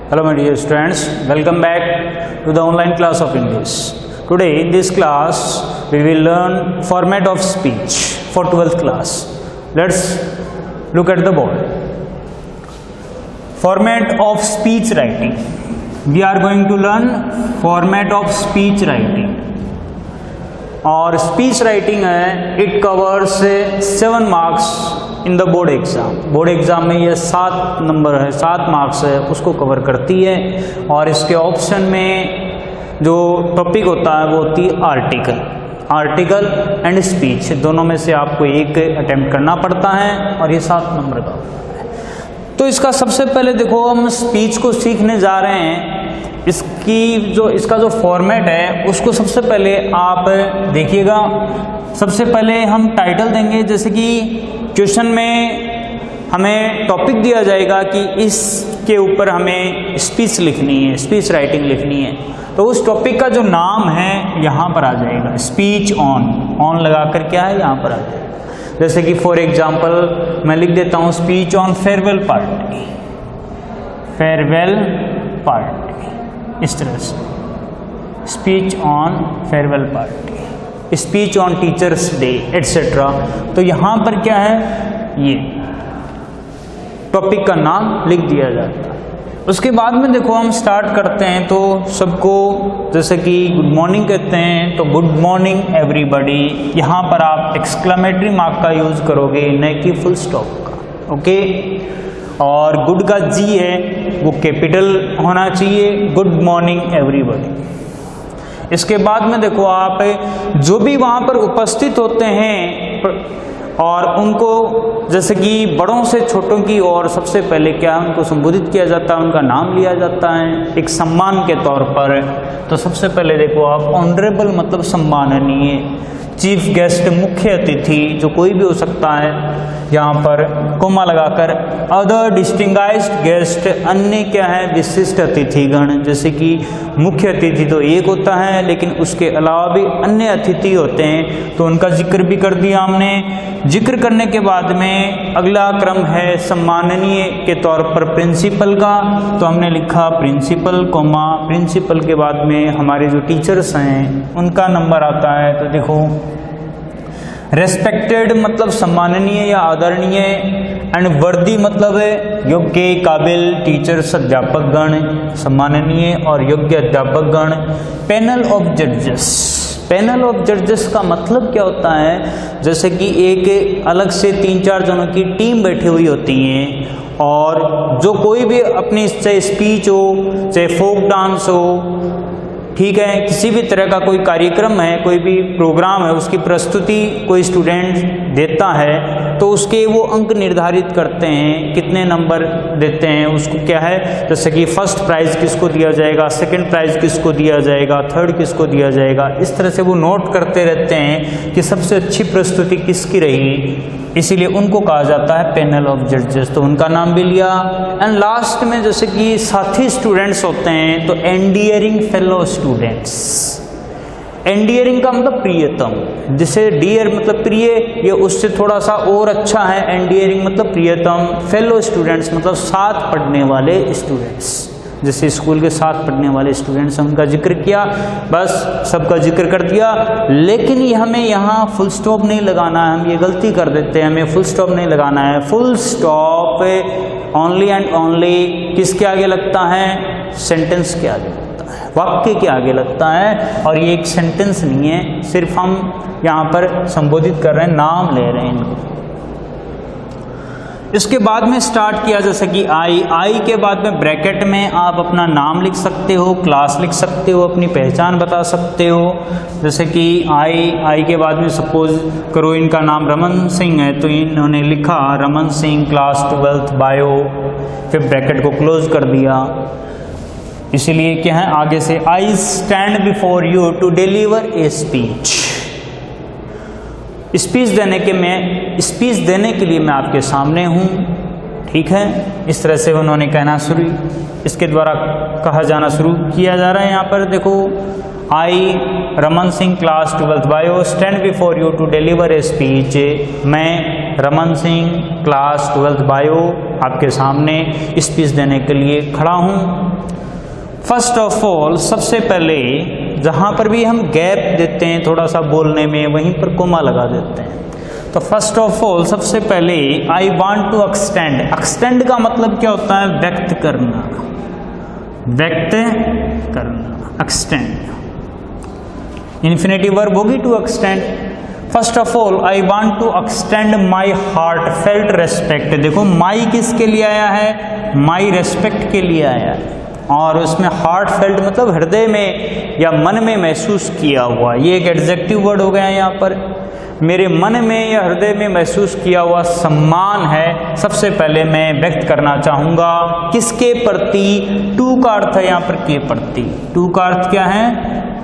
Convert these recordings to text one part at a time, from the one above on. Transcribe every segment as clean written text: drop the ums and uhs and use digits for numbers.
Hello my dear students, welcome back to the online class of English. Today in this class we will learn format of speech for 12th class. Let's look at the board. Format of speech writing. We are going to learn format of speech writing. और speech writing है, it covers 7 marks in the board exam. Board exam में ये 7 number है, 7 marks है, उसको cover करती है. और इसके ऑप्शन में जो टॉपिक होता है वो होती है आर्टिकल एंड स्पीच. दोनों में से आपको एक अटेम्प्ट करना पड़ता है और ये 7 नंबर का होता है. तो इसका सबसे पहले देखो, हम स्पीच को सीखने जा रहे हैं. इसका जो फॉर्मेट है उसको सबसे पहले आप देखिएगा. सबसे पहले हम टाइटल देंगे. जैसे कि क्वेश्चन में हमें टॉपिक दिया जाएगा कि इसके ऊपर हमें स्पीच लिखनी है, स्पीच राइटिंग लिखनी है, तो उस टॉपिक का जो नाम है यहाँ पर आ जाएगा. स्पीच ऑन लगाकर क्या है यहाँ पर आ जाएगा. जैसे कि फॉर एग्जाम्पल मैं लिख देता हूँ स्पीच ऑन फेयरवेल पार्टी, इस तरह से speech on farewell party, speech on teachers day etcetera. तो यहाँ पर क्या है, ये टॉपिक का नाम लिख दिया जाता है. उसके बाद में देखो हम स्टार्ट करते हैं. तो सबको जैसे कि गुड मॉर्निंग कहते हैं, तो गुड मॉर्निंग एवरीबॉडी. यहाँ पर आप एक्सक्लेमेटरी मार्क का यूज करोगे, न कि फुल स्टॉप का. ओके. और गुड का जी है वो कैपिटल होना चाहिए. Good morning everybody. इसके बाद में देखो आप जो भी वहाँ पर उपस्थित होते हैं और उनको जैसे कि बड़ों से छोटों की और सबसे पहले क्या उनको संबोधित किया जाता है, उनका नाम लिया जाता है एक सम्मान के तौर पर. तो सबसे पहले देखो आप ऑनरेबल मतलब सम्माननीय, चीफ गेस्ट मुख्य अतिथि जो कोई भी हो सकता है, यहाँ पर कोमा लगाकर अदर डिस्टिंगाइज्ड गेस्ट, अन्य क्या है विशिष्ट अतिथिगण. जैसे कि मुख्य अतिथि तो एक होता है लेकिन उसके अलावा भी अन्य अतिथि होते हैं, तो उनका जिक्र भी कर दिया हमने. जिक्र करने के बाद में अगला क्रम है सम्माननीय के तौर पर प्रिंसिपल का. तो हमने लिखा प्रिंसिपल कोमा, प्रिंसिपल के बाद में हमारे जो टीचर्स हैं उनका नंबर आता है. तो देखो रेस्पेक्टेड मतलब सम्माननीय या आदरणीय, एंड वर्दी मतलब योग्य काबिल टीचर्स अध्यापकगण, सम्माननीय और योग्य अध्यापकगण. पैनल ऑफ जजेस, पैनल ऑफ जजेस का मतलब क्या होता है, जैसे कि एक अलग से 3-4 जनों की टीम बैठी हुई होती है और जो कोई भी अपनी चाहे स्पीच हो, चाहे फोक डांस हो, ठीक है, किसी भी तरह का कोई कार्यक्रम है, कोई भी प्रोग्राम है, उसकी प्रस्तुति कोई स्टूडेंट देता है, तो उसके वो अंक निर्धारित करते हैं, कितने नंबर देते हैं उसको क्या है. जैसे कि फर्स्ट प्राइज़ किसको दिया जाएगा, सेकंड प्राइज़ किसको दिया जाएगा, थर्ड किसको दिया जाएगा. इस तरह से वो नोट करते रहते हैं कि सबसे अच्छी प्रस्तुति किसकी रही, इसीलिए उनको कहा जाता है पैनल ऑफ जजेस. तो उनका नाम भी लिया. एंड लास्ट में जैसे कि साथी स्टूडेंट्स होते हैं, तो एंडियरिंग फेलो स्टूडेंट्स. एंडियरिंग का मतलब प्रियतम, जिसे डियर मतलब प्रिय, ये उससे थोड़ा सा और अच्छा है. एंडियरिंग मतलब प्रियतम. फेलो स्टूडेंट्स मतलब साथ पढ़ने वाले स्टूडेंट्स, जैसे स्कूल के साथ पढ़ने वाले स्टूडेंट्स, उनका जिक्र किया. बस सबका जिक्र कर दिया. लेकिन ये हमें यहाँ फुल स्टॉप नहीं लगाना है. हम ये गलती कर देते हैं, हमें फुल स्टॉप नहीं लगाना है. Full stop only and only किसके आगे लगता है, सेंटेंस के आगे लगता है, वाक्य के आगे लगता है. और ये एक सेंटेंस नहीं है, सिर्फ हम यहाँ पर संबोधित कर रहे हैं, नाम ले रहे हैं इनको. इसके बाद में स्टार्ट किया जैसे कि आई के बाद में ब्रैकेट में आप अपना नाम लिख सकते हो, क्लास लिख सकते हो, अपनी पहचान बता सकते हो. जैसे कि आई के बाद में सपोज करो इनका नाम रमन सिंह है, तो इन्होंने लिखा Raman Singh class 12th bio, फिर ब्रैकेट को क्लोज कर दिया. इसीलिए क्या है आगे से I stand before you to deliver a speech. Speech देने के लिए मैं आपके सामने हूँ. ठीक है, इस तरह से उन्होंने कहना शुरू, इसके द्वारा कहा जाना शुरू किया जा रहा है. यहाँ पर देखो I Raman Singh class 12th bio stand before you to deliver a speech. मैं Raman Singh, class 12th bio, आपके सामने स्पीच देने के लिए खड़ा हूँ। फर्स्ट ऑफ ऑल, सबसे पहले जहाँ पर भी हम गैप देते हैं थोड़ा सा बोलने में, वहीं पर कोमा लगा देते हैं। तो फर्स्ट ऑफ ऑल, सबसे पहले I want to extend. Extend का मतलब क्या होता है? व्यक्त करना, व्यक्त करना, एक्सटेंड। इन्फिनेटिव वर्ब होगी to extend. First of all, I want to extend my heart felt respect. देखो माई किसके लिए आया है? माई रेस्पेक्ट के लिए आया है, और उसमें हार्ट फेल्ट मतलब हृदय में या मन में महसूस किया हुआ। ये एक एडजेक्टिव वर्ड हो गया यहाँ पर। मेरे मन में या हृदय में महसूस किया हुआ सम्मान है, सबसे पहले मैं व्यक्त करना चाहूँगा। किसके प्रति? टू का अर्थ है यहाँ पर के प्रति। टू का अर्थ क्या है?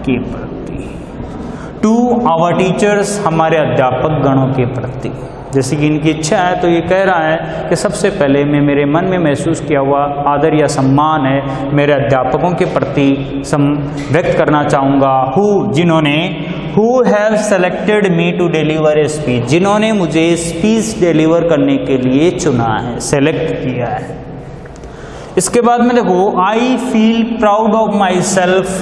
के प्रति। टू आवर टीचर्स, हमारे अध्यापक गणों के प्रति। जैसे कि इनकी इच्छा है, तो ये कह रहा है कि सबसे पहले मैं मेरे मन में महसूस किया हुआ आदर या सम्मान है मेरे अध्यापकों के प्रति व्यक्त करना चाहूँगा। जिन्होंने who have selected me to deliver a speech, जिन्होंने मुझे स्पीच डिलीवर करने के लिए चुना है, सेलेक्ट किया है। इसके बाद में देखो, I feel proud of my self,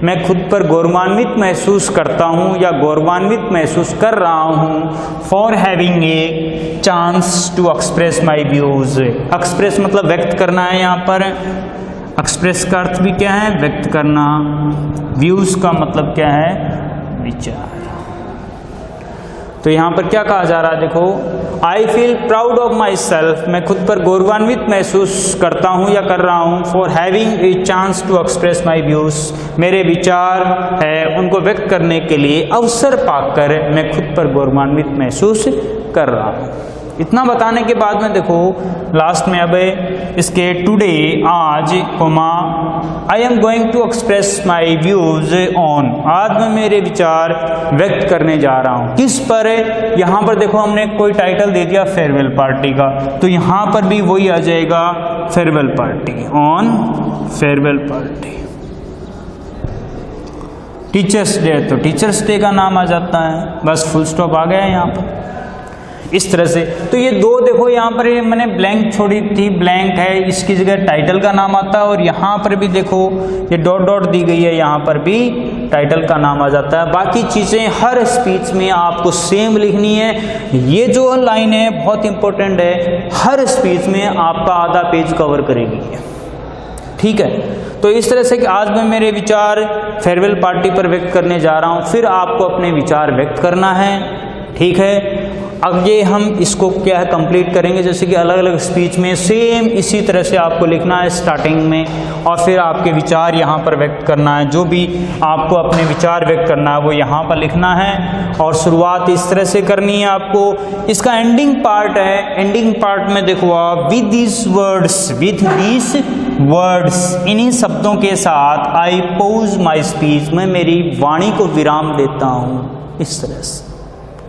मैं खुद पर गौरवान्वित महसूस करता हूँ या गौरवान्वित महसूस कर रहा हूँ। For having a chance to express my views. Express मतलब व्यक्त करना है यहाँ पर। एक्सप्रेस का अर्थ भी क्या है? व्यक्त करना। व्यूज का मतलब क्या है? विचार। तो यहाँ पर क्या कहा जा रहा है? देखो, I feel proud of my self, मैं खुद पर गौरवान्वित महसूस करता हूँ या कर रहा हूँ। For having a chance to express my views, मेरे विचार है उनको व्यक्त करने के लिए अवसर पाकर मैं खुद पर गौरवान्वित महसूस कर रहा हूँ। इतना बताने के बाद में देखो लास्ट में अब इसके टुडे, आज, comma, I am going to express my views on, आज मैं मेरे विचार व्यक्त करने जा रहा हूँ। किस पर? यहाँ पर देखो हमने कोई टाइटल दे दिया फेयरवेल पार्टी का, तो यहाँ पर भी वही आ जाएगा, farewell party, on farewell party. Teachers day, तो टीचर्स डे का नाम आ जाता है, बस फुल स्टॉप आ गया है यहाँ पर। इस तरह से तो ये दो देखो यहाँ पर ये मैंने ब्लैंक छोड़ी थी, ब्लैंक है, इसकी जगह टाइटल का नाम आता है। और यहाँ पर भी देखो ये डॉट डॉट दी गई है, यहाँ पर भी टाइटल का नाम आ जाता है। बाकी चीज़ें हर स्पीच में आपको सेम लिखनी है। ये जो लाइन है बहुत इंपॉर्टेंट है, हर स्पीच में आपका आधा पेज कवर करेगी, ठीक है। तो इस तरह से कि आज मैं मेरे विचार फेयरवेल पार्टी पर व्यक्त करने जा रहा हूँ, फिर आपको अपने विचार व्यक्त करना है, ठीक है। अब ये हम इसको क्या है कंप्लीट करेंगे, जैसे कि अलग अलग स्पीच में सेम इसी तरह से आपको लिखना है स्टार्टिंग में, और फिर आपके विचार यहाँ पर व्यक्त करना है। जो भी आपको अपने विचार व्यक्त करना है वो यहाँ पर लिखना है, और शुरुआत इस तरह से करनी है आपको। इसका एंडिंग पार्ट है, एंडिंग पार्ट में देखो आप with this words, with this words, इन्हीं शब्दों के साथ आई पोज माई स्पीच, मैं मेरी वाणी को विराम देता हूँ। इस तरह से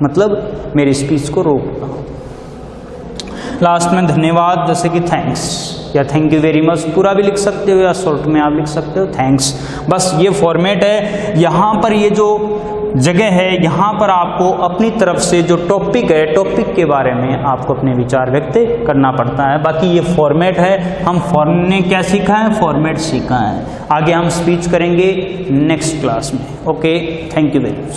मतलब मेरी स्पीच को रोकता हूँ। लास्ट में धन्यवाद, जैसे कि थैंक्स या थैंक यू वेरी मच, पूरा भी लिख सकते हो या शॉर्ट में आप लिख सकते हो थैंक्स। बस ये फॉर्मेट है। यहाँ पर ये जो जगह है, यहाँ पर आपको अपनी तरफ से जो टॉपिक है, टॉपिक के बारे में आपको अपने विचार व्यक्त करना पड़ता है। बाकी ये फॉर्मेट है। हम ने क्या सीखा है? फॉर्मेट सीखा है। आगे हम स्पीच करेंगे नेक्स्ट क्लास में। Okay, thank you very much.